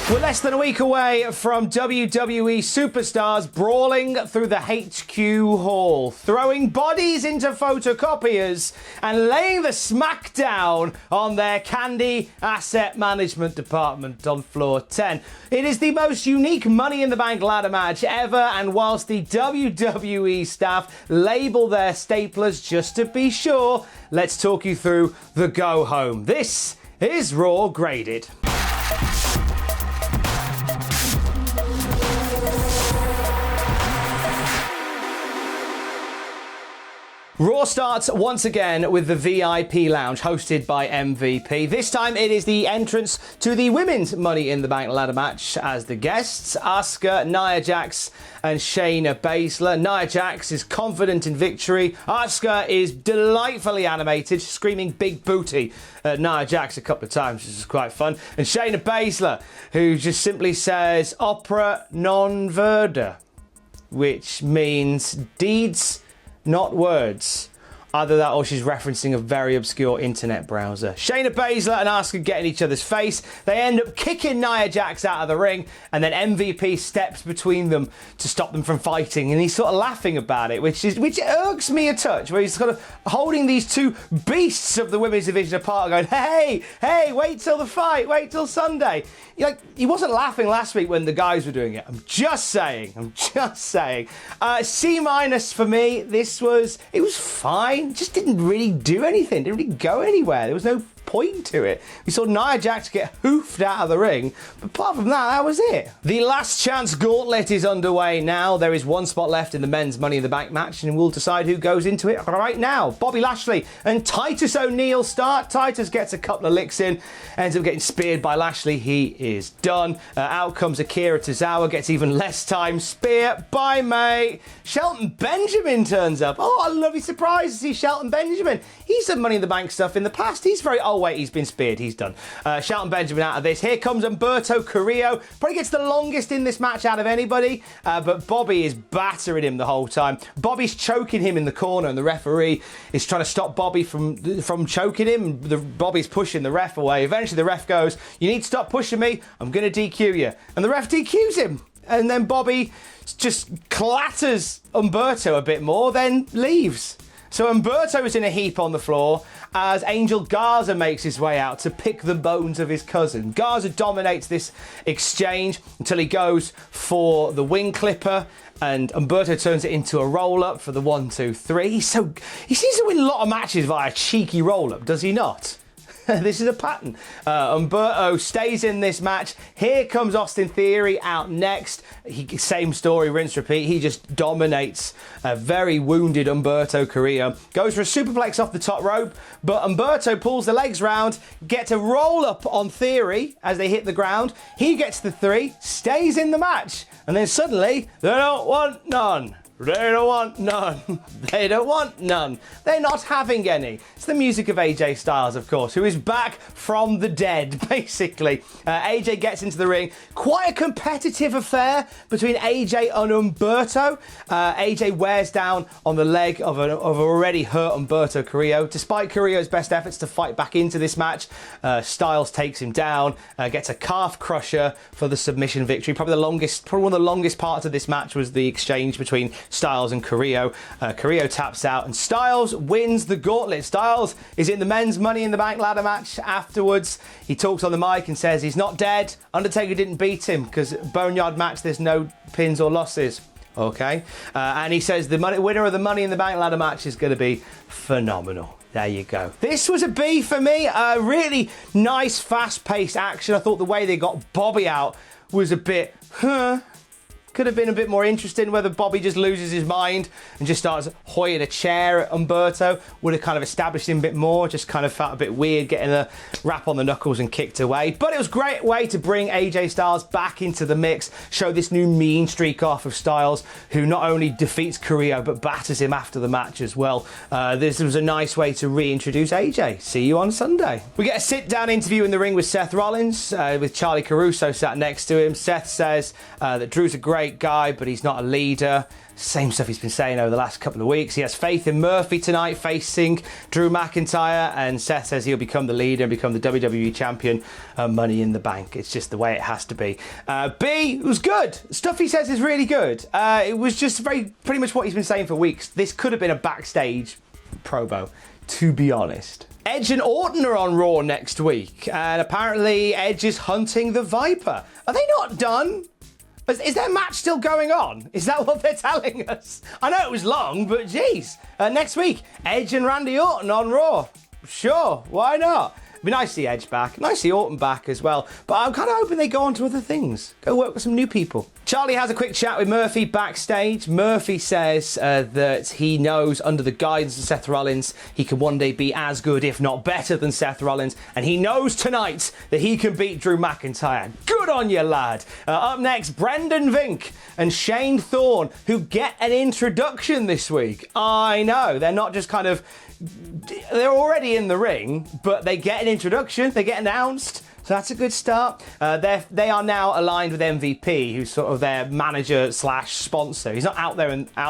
We're less than a week away from WWE superstars brawling through the HQ hall, throwing bodies into photocopiers and laying the smackdown on their candy asset management department on floor 10. It is the most unique Money in the Bank ladder match ever, and whilst the WWE staff label their staplers just to be sure, let's talk you through the go home. This is Raw Graded. Raw starts once again with the VIP lounge hosted by MVP. This time it is the entrance to the Women's Money in the Bank ladder match as the guests, Asuka, Nia Jax and Shayna Baszler. Nia Jax is confident in victory. Asuka is delightfully animated, screaming big booty at Nia Jax a couple of times, which is quite fun. And Shayna Baszler, who just simply says opera non verda, which means deeds, not words. Either that or she's referencing a very obscure internet browser. Shayna Baszler and Asuka get in each other's face. They end up kicking Nia Jax out of the ring, and then MVP steps between them to stop them from fighting, and he's sort of laughing about it, which irks me a touch, where he's kind of holding these two beasts of the women's division apart, going, hey, wait till the fight, wait till Sunday. He wasn't laughing last week when the guys were doing it. I'm just saying. C- for me. It was fine. Just didn't really do anything. Didn't really go anywhere. There was no point to it. We saw Nia Jax get hoofed out of the ring, but apart from that was it. The Last Chance Gauntlet is underway now. There is one spot left in the men's Money in the Bank match, and we'll decide who goes into it right now. Bobby Lashley and Titus O'Neil start. Titus gets a couple of licks in, ends up getting speared by Lashley. He is done. Out comes Akira Tozawa, gets even less time. Spear by May. Shelton Benjamin turns up. Oh, a lovely surprise to see Shelton Benjamin. He's done Money in the Bank stuff in the past. He's very old. Wait, he's been speared. He's done. Shelton Benjamin out of this. Here comes Humberto Carrillo. Probably gets the longest in this match out of anybody, but Bobby is battering him the whole time. Bobby's choking him in the corner, and the referee is trying to stop Bobby from choking him. Bobby's pushing the ref away. Eventually, the ref goes, "You need to stop pushing me. I'm going to DQ you." And the ref DQs him. And then Bobby just clatters Humberto a bit more, then leaves. So Humberto is in a heap on the floor as Angel Garza makes his way out to pick the bones of his cousin. Garza dominates this exchange until he goes for the wing clipper, and Humberto turns it into a roll-up for the 1, 2, 3. He seems to win a lot of matches via cheeky roll-up, does he not? This is a pattern. Humberto stays in this match. Here comes Austin Theory out next. Same story, rinse, repeat. He just dominates a very wounded Humberto Carrillo. Goes for a superplex off the top rope, but Humberto pulls the legs round, gets a roll up on Theory as they hit the ground. He gets the 3, stays in the match, and then suddenly they don't want none. They don't want none. They don't want none. They're not having any. It's the music of AJ Styles, of course, who is back from the dead, basically. AJ gets into the ring. Quite a competitive affair between AJ and Humberto. AJ wears down on the leg of already hurt Humberto Carrillo. Despite Carrillo's best efforts to fight back into this match, Styles takes him down, gets a calf crusher for the submission victory. Probably one of the longest parts of this match was the exchange between Styles and Carrillo. Carrillo taps out and Styles wins the gauntlet. Styles is in the men's Money in the Bank ladder match afterwards. He talks on the mic and says he's not dead. Undertaker didn't beat him because Boneyard match, there's no pins or losses. Okay. And he says the winner of the Money in the Bank ladder match is going to be phenomenal. There you go. This was a B for me. Really nice, fast-paced action. I thought the way they got Bobby out was a bit, could have been a bit more interesting. Whether Bobby just loses his mind and just starts hoying a chair at Humberto would have kind of established him a bit more. Just kind of felt a bit weird getting a rap on the knuckles and kicked away. But it was a great way to bring AJ Styles back into the mix, show this new mean streak off of Styles, who not only defeats Carrillo but batters him after the match as well. This was a nice way to reintroduce AJ. See you on Sunday. We get a sit-down interview in the ring with Seth Rollins, with Charlie Caruso sat next to him. Seth says that Drew's a great great guy, but he's not a leader. Same stuff he's been saying over the last couple of weeks. He has faith in Murphy tonight, facing Drew McIntyre, and Seth says he'll become the leader and become the WWE champion. Money in the Bank. It's just the way it has to be. B was good. Stuff he says is really good. It was just pretty much what he's been saying for weeks. This could have been a backstage promo, to be honest. Edge and Orton are on Raw next week, and apparently Edge is hunting the Viper. Are they not done? Is their match still going on? Is that what they're telling us? I know it was long, but geez. Next week, Edge and Randy Orton on Raw. Sure, why not? It'd be nice to see Edge back. Nice to see Orton back as well. But I'm kind of hoping they go on to other things. Go work with some new people. Charlie has a quick chat with Murphy backstage. Murphy says that he knows under the guidance of Seth Rollins, he can one day be as good, if not better than Seth Rollins. And he knows tonight that he can beat Drew McIntyre. Good on you, lad. Up next, Brendan Vink and Shane Thorne, who get an introduction this week. I know, they're not just kind of... They're already in the ring, but they get an introduction, they get announced, so that's a good start. They are now aligned with MVP, who's sort of their manager slash sponsor. He's not out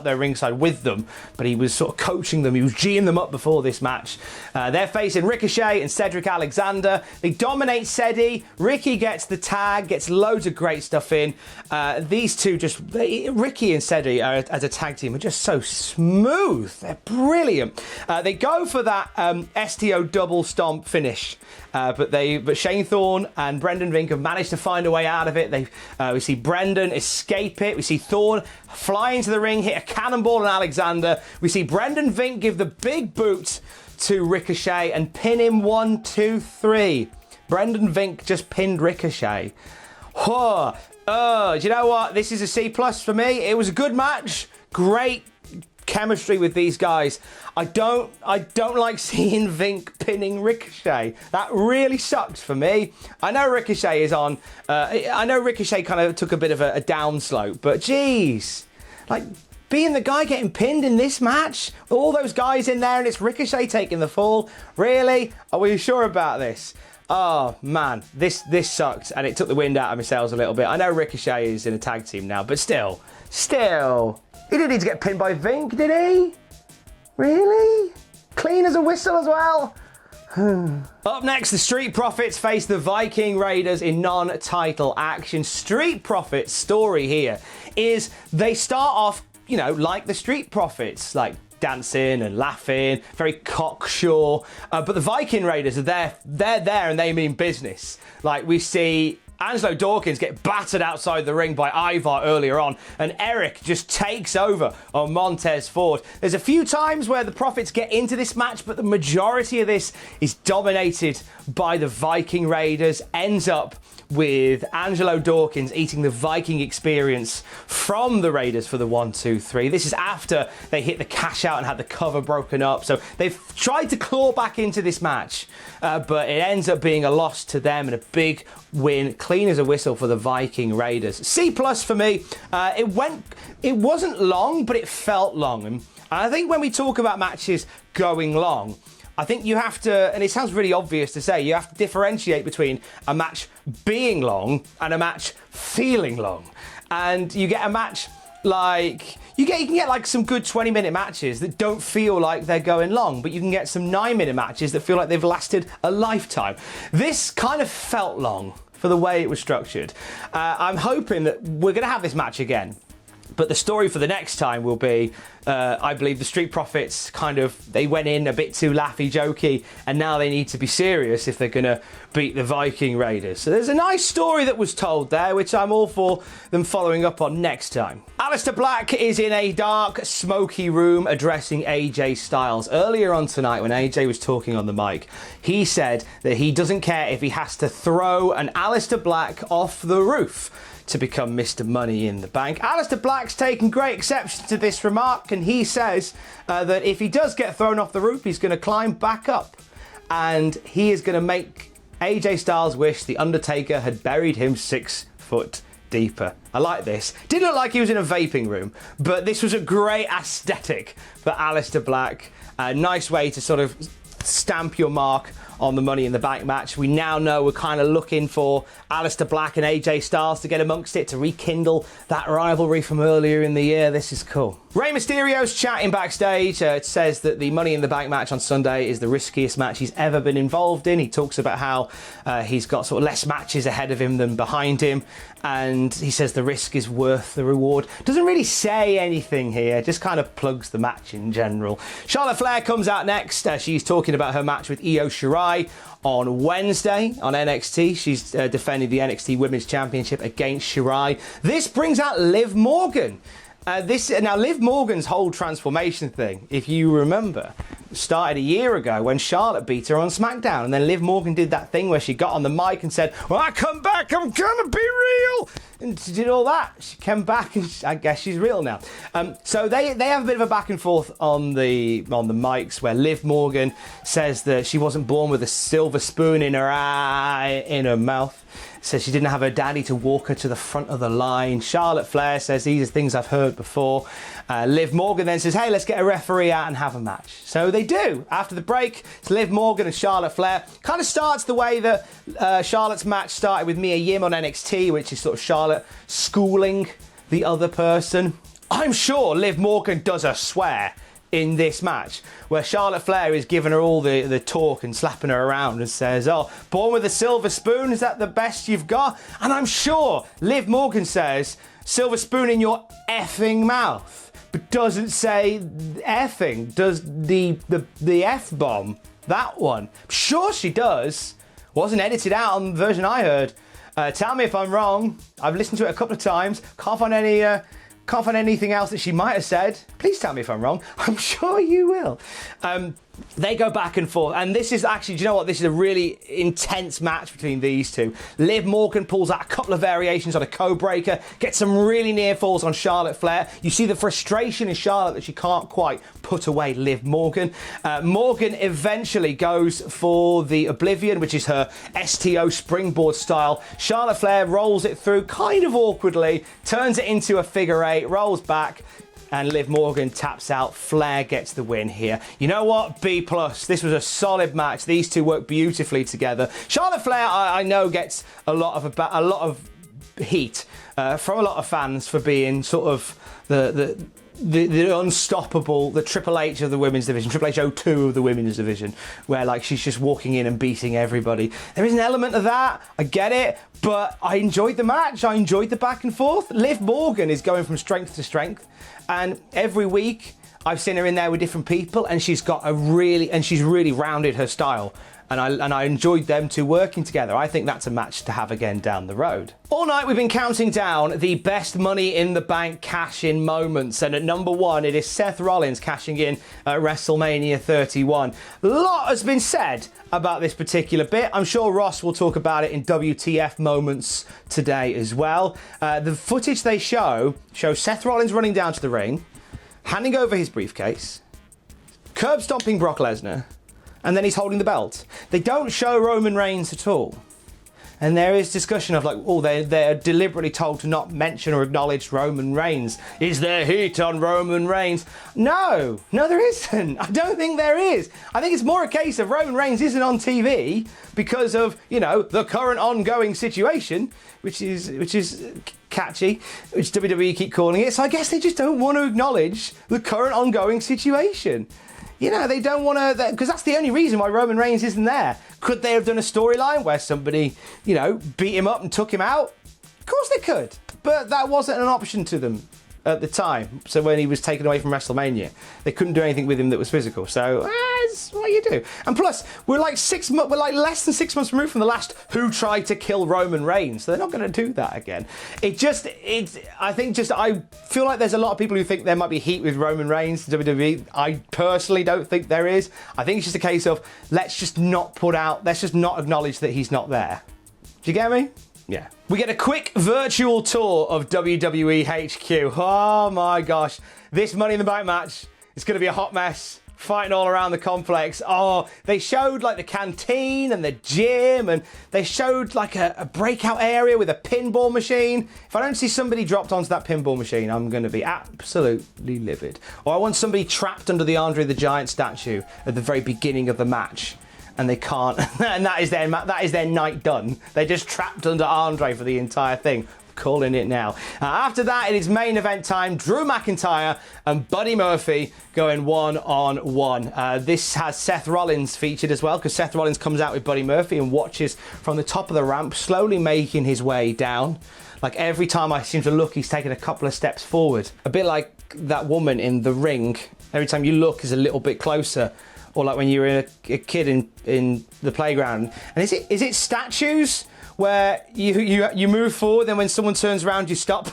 there ringside with them, but he was sort of coaching them. He was G'ing them up before this match. They're facing Ricochet and Cedric Alexander. They dominate Cedi. Ricky gets the tag, gets loads of great stuff in. These two Ricky and Cedi as a tag team are just so smooth. They're brilliant. They go for that STO double stomp finish. But Shane Thorne and Brendan Vink have managed to find a way out of it. We see Brendan escape it. We see Thorne fly into the ring, hit a cannonball on Alexander. We see Brendan Vink give the big boot to Ricochet and pin him 1, 2, 3. Brendan Vink just pinned Ricochet. Do you know what? This is a C+ for me. It was a good match. Great chemistry with these guys. I don't like seeing Vink pinning Ricochet. That really sucks for me. I know Ricochet is on. I know Ricochet kind of took a bit of a downslope, but geez, like being the guy getting pinned in this match, with all those guys in there, and it's Ricochet taking the fall. Really? Are we sure about this? Oh man, this sucked, and it took the wind out of my sails a little bit. I know Ricochet is in a tag team now, but still. He didn't need to get pinned by Vink, did he? Really? Clean as a whistle as well? Up next, the Street Profits face the Viking Raiders in non-title action. Street Profits' story here is they start off, like the Street Profits, like dancing and laughing, very cocksure. But the Viking Raiders are there. They're there and they mean business. Like we see Angelo Dawkins get battered outside the ring by Ivar earlier on, and Eric just takes over on Montez Ford. There's a few times where the Profits get into this match, but the majority of this is dominated by the Viking Raiders. Ends up with Angelo Dawkins eating the Viking experience from the Raiders for the 1, 2, 3. This is after they hit the cash out and had the cover broken up. So they've tried to claw back into this match, but it ends up being a loss to them and a big win, clean as a whistle for the Viking Raiders. C+ for me. It wasn't long, but it felt long. And I think when we talk about matches going long, I think you have to, and it sounds really obvious to say, you have to differentiate between a match being long and a match feeling long. And you get a match like, you can get like some good 20-minute matches that don't feel like they're going long, but you can get some 9-minute matches that feel like they've lasted a lifetime. This kind of felt long for the way it was structured. I'm hoping that we're going to have this match again. But the story for the next time will be, I believe the Street Profits they went in a bit too laughy-jokey, and now they need to be serious if they're going to beat the Viking Raiders. So there's a nice story that was told there, which I'm all for them following up on next time. Aleister Black is in a dark, smoky room addressing AJ Styles. Earlier on tonight, when AJ was talking on the mic, he said that he doesn't care if he has to throw an Aleister Black off the roof to become Mr. Money in the Bank. Aleister Black's taken great exception to this remark, and he says that if he does get thrown off the roof, he's going to climb back up, and he is going to make AJ Styles wish the Undertaker had buried him 6 foot deeper. I like this. Didn't look like he was in a vaping room, but this was a great aesthetic for Aleister Black. A nice way to sort of stamp your mark on the Money in the Bank match. We now know we're kind of looking for Aleister Black and AJ Styles to get amongst it, to rekindle that rivalry from earlier in the year. This is cool. Rey Mysterio's chatting backstage. It says that the Money in the Bank match on Sunday is the riskiest match he's ever been involved in. He talks about how he's got sort of less matches ahead of him than behind him, and he says the risk is worth the reward. Doesn't really say anything here, just kind of plugs the match in general. Charlotte Flair comes out next. She's talking about her match with Io Shirai on Wednesday on NXT. She's defending the NXT Women's Championship against Shirai. This brings out Liv Morgan. Now, Liv Morgan's whole transformation thing, if you remember, started a year ago when Charlotte beat her on SmackDown, and then Liv Morgan did that thing where she got on the mic and said, "When I come back, I'm gonna be real," and she did all that. She came back, and I guess she's real now. So they have a bit of a back and forth on the mics, where Liv Morgan says that she wasn't born with a silver spoon in her eye, in her mouth. Says she didn't have her daddy to walk her to the front of the line. Charlotte Flair says, "These are things I've heard before." Liv Morgan then says, "Hey, let's get a referee out and have a match." So they do. After the break, it's Liv Morgan and Charlotte Flair. Kind of starts the way that Charlotte's match started with Mia Yim on NXT, which is sort of Charlotte schooling the other person. I'm sure Liv Morgan does a swear in this match, where Charlotte Flair is giving her all the talk and slapping her around and says, "Oh, born with a silver spoon, is that the best you've got?" And I'm sure Liv Morgan says, "Silver spoon in your effing mouth," but doesn't say effing. Does the F-bomb, that one. I'm sure she does. Wasn't edited out on the version I heard. Tell me if I'm wrong. I've listened to it a couple of times. Can't find anything else that she might have said. Please tell me if I'm wrong. I'm sure you will. They go back and forth. And this is actually, do you know what? This is a really intense match between these two. Liv Morgan pulls out a couple of variations on a code-breaker, gets some really near falls on Charlotte Flair. You see the frustration in Charlotte that she can't quite put away Liv Morgan. Morgan eventually goes for the Oblivion, which is her STO springboard style. Charlotte Flair rolls it through kind of awkwardly, turns it into a figure eight, rolls back, and Liv Morgan taps out. Flair gets the win here. You know what? B+. This was a solid match. These two work beautifully together. Charlotte Flair, I know, gets a lot of heat from a lot of fans for being sort of the unstoppable, the Triple H of the women's division, Triple H 02 of the women's division, where like she's just walking in and beating everybody. There is an element of that. I get it, but I enjoyed the match. I enjoyed the back and forth. Liv Morgan is going from strength to strength, and every week I've seen her in there with different people, and she's really rounded her style. And I enjoyed them two working together. I think that's a match to have again down the road. All night we've been counting down the best Money in the Bank cash-in moments. And at number 1, it is Seth Rollins cashing in at WrestleMania 31. A lot has been said about this particular bit. I'm sure Ross will talk about it in WTF moments today as well. The footage they shows Seth Rollins running down to the ring, handing over his briefcase, curb stomping Brock Lesnar, and then he's holding the belt. They don't show Roman Reigns at all. And there is discussion of like, oh, they're deliberately told to not mention or acknowledge Roman Reigns. Is there heat on Roman Reigns? No, there isn't. I don't think there is. I think it's more a case of Roman Reigns isn't on TV because of, the current ongoing situation, which is catchy, which WWE keep calling it. So I guess they just don't want to acknowledge the current ongoing situation. They don't want to, because that's the only reason why Roman Reigns isn't there. Could they have done a storyline where somebody, beat him up and took him out? Of course they could, but that wasn't an option to them at the time. So when he was taken away from WrestleMania, they couldn't do anything with him that was physical. So that's what you do. And plus, we're like less than 6 months removed from the last Who Tried to Kill Roman Reigns. So they're not going to do that again. I feel like there's a lot of people who think there might be heat with Roman Reigns to WWE. I personally don't think there is. I think it's just a case of let's just not acknowledge that he's not there. Do you get me? Yeah. We get a quick virtual tour of WWE HQ. Oh my gosh. This Money in the Bank match is going to be a hot mess fighting all around the complex. Oh, they showed like the canteen and the gym, and they showed like a breakout area with a pinball machine. If I don't see somebody dropped onto that pinball machine, I'm going to be absolutely livid. Or I want somebody trapped under the Andre the Giant statue at the very beginning of the match, and they can't, and that is their night done. They're just trapped under Andre for the entire thing. Calling it now. After that, it is main event time. Drew McIntyre and Buddy Murphy going one-on-one. This has Seth Rollins featured as well, because Seth Rollins comes out with Buddy Murphy and watches from the top of the ramp, slowly making his way down. Like every time I seem to look, he's taking a couple of steps forward. A bit like that woman in the ring. Every time you look, is a little bit closer. Or like when you were a kid in the playground. And is it statues? Where you move forward, then when someone turns around, you stop.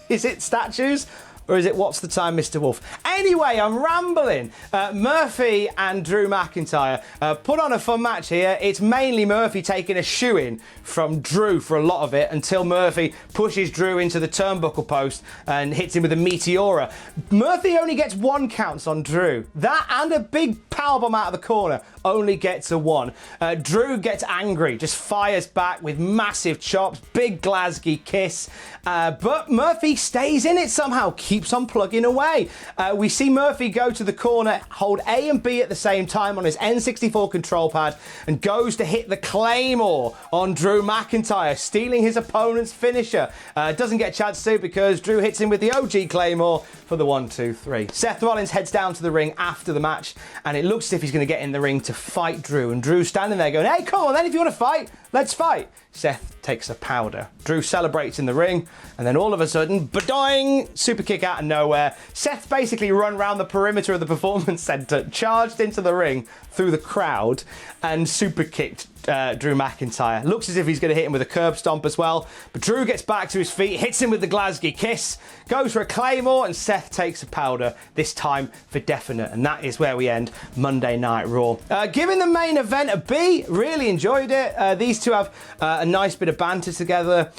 Is it statues? Or is it what's the time, Mr. Wolf? Anyway, I'm rambling. Murphy and Drew McIntyre put on a fun match here. It's mainly Murphy taking a shoe-in from Drew for a lot of it, until Murphy pushes Drew into the turnbuckle post and hits him with a Meteora. Murphy only gets 1 count on Drew. That and a big powerbomb out of the corner only gets a 1. Drew gets angry, just fires back with massive chops, big Glasgow kiss. But Murphy stays in it somehow, keeps on plugging away. We see Murphy go to the corner, hold A and B at the same time on his N64 control pad, and goes to hit the Claymore on Drew McIntyre, stealing his opponent's finisher. Doesn't get a chance to, because Drew hits him with the OG Claymore for the 1, 2, 3. Seth Rollins heads down to the ring after the match, and it looks as if he's going to get in the ring to fight Drew. And Drew's standing there going, hey, come on then, if you want to fight, let's fight. Seth takes a powder. Drew celebrates in the ring, and then all of a sudden, badoing, super kick out of nowhere. Seth basically run around the perimeter of the performance center, charged into the ring through the crowd, and super kicked Drew McIntyre. Looks as if he's going to hit him with a curb stomp as well, but Drew gets back to his feet, hits him with the Glasgow kiss, goes for a Claymore, and Seth takes a powder, this time for definite. And that is where we end Monday Night Raw. Giving the main event a B, really enjoyed it. These two have a nice bit of banter together.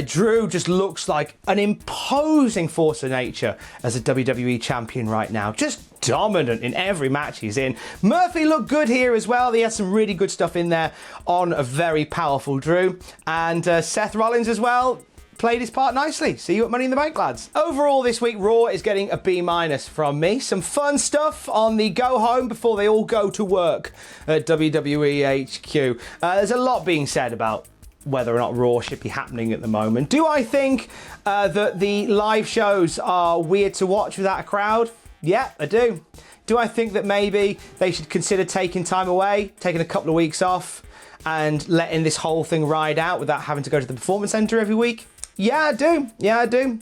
Drew just looks like an imposing force of nature as a WWE champion right now. Just dominant in every match he's in. Murphy looked good here as well. He had some really good stuff in there on a very powerful Drew. And Seth Rollins as well played his part nicely. See you at Money in the Bank, lads. Overall this week, Raw is getting a B- from me. Some fun stuff on the go home before they all go to work at WWE HQ. There's a lot being said about whether or not Raw should be happening at the moment. Do I think that the live shows are weird to watch without a crowd? Yeah, I do. Do I think that maybe they should consider taking time away, taking a couple of weeks off, and letting this whole thing ride out without having to go to the Performance Center every week? Yeah, I do. Yeah, I do.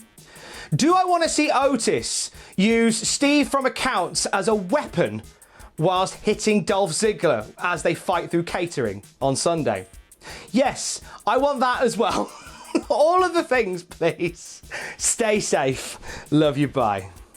Do I want to see Otis use Steve from Accounts as a weapon whilst hitting Dolph Ziggler as they fight through catering on Sunday? Yes, I want that as well. All of the things, please. Stay safe. Love you, bye.